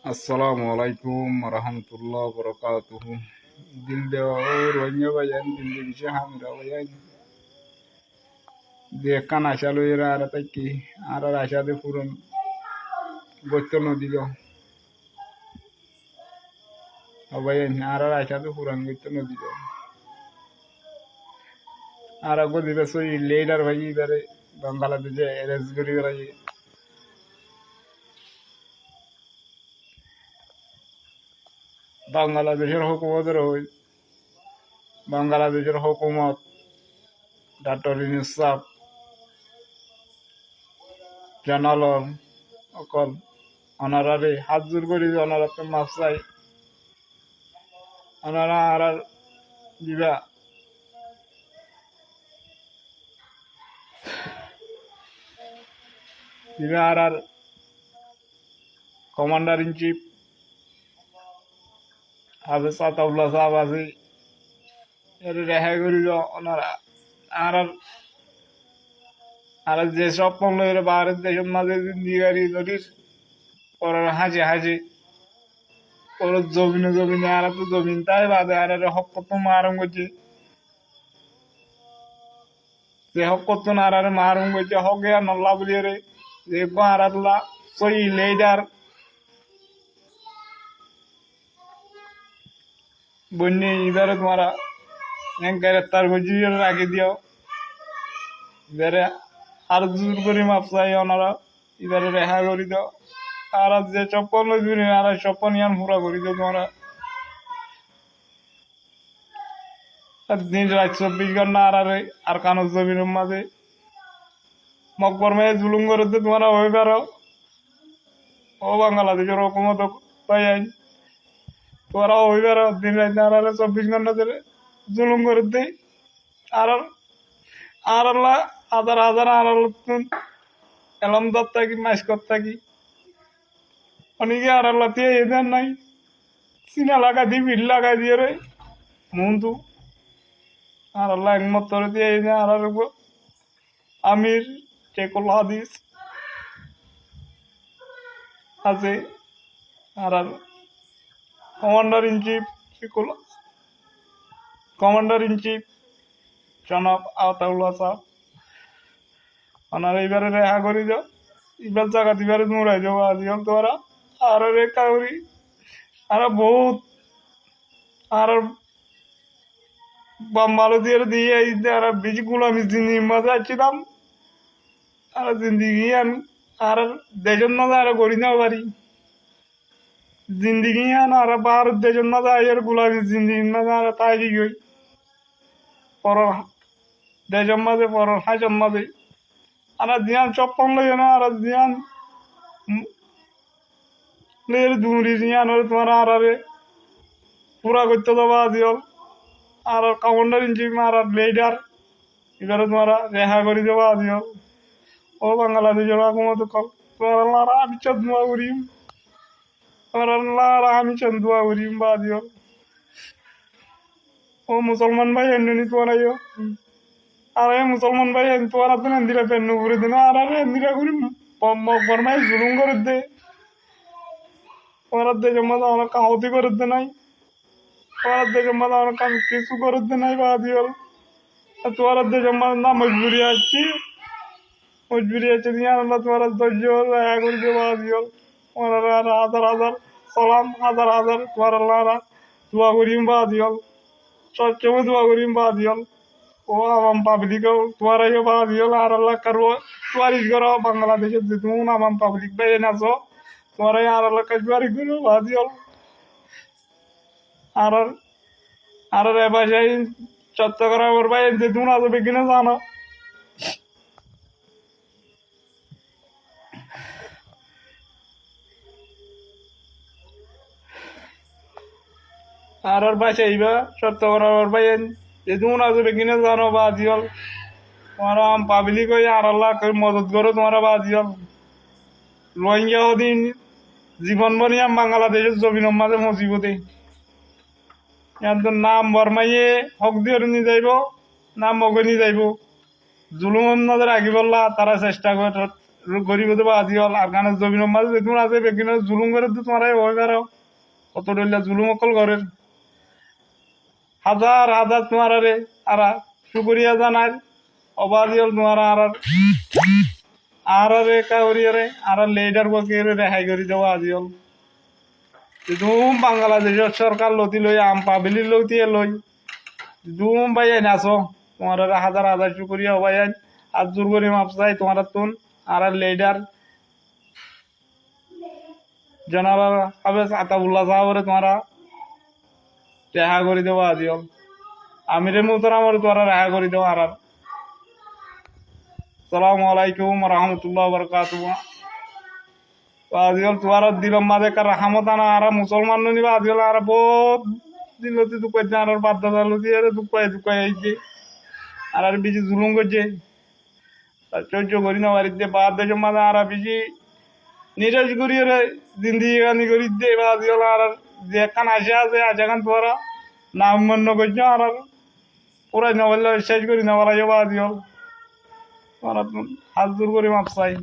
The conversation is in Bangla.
আসসালামু আলাইকুম রহমতুল্লাহ বরকাতুহ। দিল দেওয়ার অন্য বাজান দিল দিছে হামরা বাজান যে কান আশা লইরা আর তাই কি আর আশাতে পূরণ গত্য নদীল বাজান আর আশাতে পূরণ গত্য নদীল আর গদিবে সই লেডার ভাই এবারে বাংলাদেশে এরেস করি বেড়াই বাংলাদেশের হুকুমতের হই বাংলাদেশের হুকুমত ডক্টর ইউনূস সাহেব জানালন অকল অনারারে হাত জোর করি অনারা তো মাফ চাই অনারা আর দিবা দিবা আর কমান্ডার ইন চিফ হাফেজ আতাউল্লাহ সাহেব আছে এর রেহাই করিল ওনারা আর আর যেসব পণ্য ভারত দেশের মাঝে জিন্দিগারি নদীর ওরা হাজে হাজে ওর জমিনে জমিনে আর তো জমিন তাই বাদে আর হক কত মারম করছে যে হক কত না আর মারম করছে হক আর নল্লা বলিয়ে রে যে আরাতলা সই লেডার বন্যে ইধারে তোমারা গ্রেপ্তার করছি রাখি দিও ইধারে আর জোর করে মাপ চাই ওনারা ইধারে রেহা করি দাও আর যে চপ্পল জুড়ে আর চপ্পল ইয়ান পুরা করি দাও তোমরা দিন রাত 24 ঘন্টা আর কানো জমিনের মাঝে মকবর মেয়ে জুলুম করতে তোমরা হয়ে পারো ও বাংলাদেশের হুকুমত পাই আইন তোরা হয়ে পারো দিন রাত আর 24 ঘন্টা ধরে জুলুম করতে আর আর হাজার হাজার আর এলম দর থাকি মাইস্কর থাকি অনেকে আর দিয়ে এদের নাই চিনা লাগা দিয়ে ভিড় লাগাই দিয়ে রে মন্তু আর আল্লাহ একমত করে দিয়ে এই আর আমির শেখুল হাদিস আছে আর commander in chief commander in chief জনাব আতাউল্লাহ সাহেব ওনারা এবারে রেহা করে যাও এবার জায়গা দিবারে মুড়াই যাবো আজিকাল তোরা আর রেখা করি আর বহুত আর বাম্বালো দিয়ে আর বেশি গুলামি জিন্দিগির মাঝে আসছিলাম আর জিন্দিগি আর দেশের মাঝে আর করি না পারি জিন্দিগি আর ভারত দেশের মাঝে আর গুলামি জিন্দিগির মাঝে আর তাই কি গই পর দেশের মাঝে পর হাসের মাঝে আর জিয়ান চপ্পল লই না আর জিয়ান দুমড়ি জিয়ান তোমার আর পুরা করতে দেবো আজিও আর কমান্ডার ইন চিফ আর লিডার এবারে তোমরা রেহা করে দেবো আজিও ও বাংলাদেশের হুকুমত কল তোমার আমি চন্দুয়া করিম তোমার আমি চন্দুয়া করিম বা আজিও ও মুসলমান ভাই এমনি তোমার আর মুসলমান ভাই তোমার তো এন্দিরা পেন্নু করে দিন আর এন্দিরা করি বর্মাই জুলুম করে দে তোমার দেশের মধ্যে আমার কাহতি করে দে নাই তোমার দেশের মধ্যে আমার কাম কিছু করে দে নাই বা আজিও তোমার দেশের মধ্যে না মজবুরি আসছি নিয়ে আল্লাহ তোমার ধৈর্য রেহা করে দেবো আজিও তোমার হাজার হাজার সালাম হাজার হাজার তোমার আল্লাহ দোয়া করিম বা আজিও সবসময় দোয়া করিম বা আজিও ও আম পাবলিকও তোমার বা আজিও আর আল্লাহ কারো তোয়ারিশ করো বাংলাদেশের যে তুমি আম পাবলিক ভাই নাচো তোমার আর আল্লাহ তোয়ারিশ করো বা আজিও আর আর বাসায় চট্টগ্রামের ভাই যে তুমি আসবে কিনা জানো আর বাসায় এইবা চট্টগ্রামের ভাই যে তুমি আসবে কিনা জানো বা আজিও তোমার আম পাবলিক হয়ে আর আল্লাহ মদত করো তোমার বা আজিও রোহিঙ্গা দিন জীবন বনিয়াম বাংলাদেশের জমিনের মাঝে মসজিবতে নাম বরমাইয়ে হক দিয়ে নি যাইব নাম মগনি যাইব জুলুম নজর আগে বললা তারা চেষ্টা করে গরিব দেবো আজি হল আর কানের জমিনের মাঝে বেতন আছে বেকিন জুলুম করে তো তোমার ভয় পারো কত ডলিয়া জুলুম অকল ঘরের হাজার হাজার তোমার আরে আর শুকরিয়া জানার অবাদি হল তোমার আর রে কাউরিয়ারে আর লেডার বকে রেহাই করে দেবো আজি হল দুম বাংলাদেশের সরকার লতি লই আম পাবিলি লতি লই দুম ভাই নাচো তোমার হাজার হাজার শুকরিয়া ভাই আর জোর করে মাপ চাই তোমার তুন আর লেডার জেনারেল আবেস আতাউল্লাহ সাহেবরে তোমারা রেহা করে দেবো আজি হল আমিরে মোহতারাম তোমারা রেহা করে দেবো আর আসসালামু আলাইকুম রহমতুল্লাহ বরকাতুহ আজি হল তোমার দিলম মাঝে কার রাহমত আনা আর মুসলমান নিবা আজি হল আর বহুত দিলতি দুপাই আর বাদ দালতি আর দুপাই আইছে আর বেশি জুলুম করছে সহ্য করি না বাড়িতে বাদ দেশ মাঝে আর বেশি নিরাশ করি রে জিন্দিগি গানি করি দে আজি হল আর যেখান আসে আছে যেখান তোরা নাম মন্য করছো আর পুরাই না বললে শেষ করি না বলা যাবো আজি হল তোরা হাত জোর করে মাপ চাই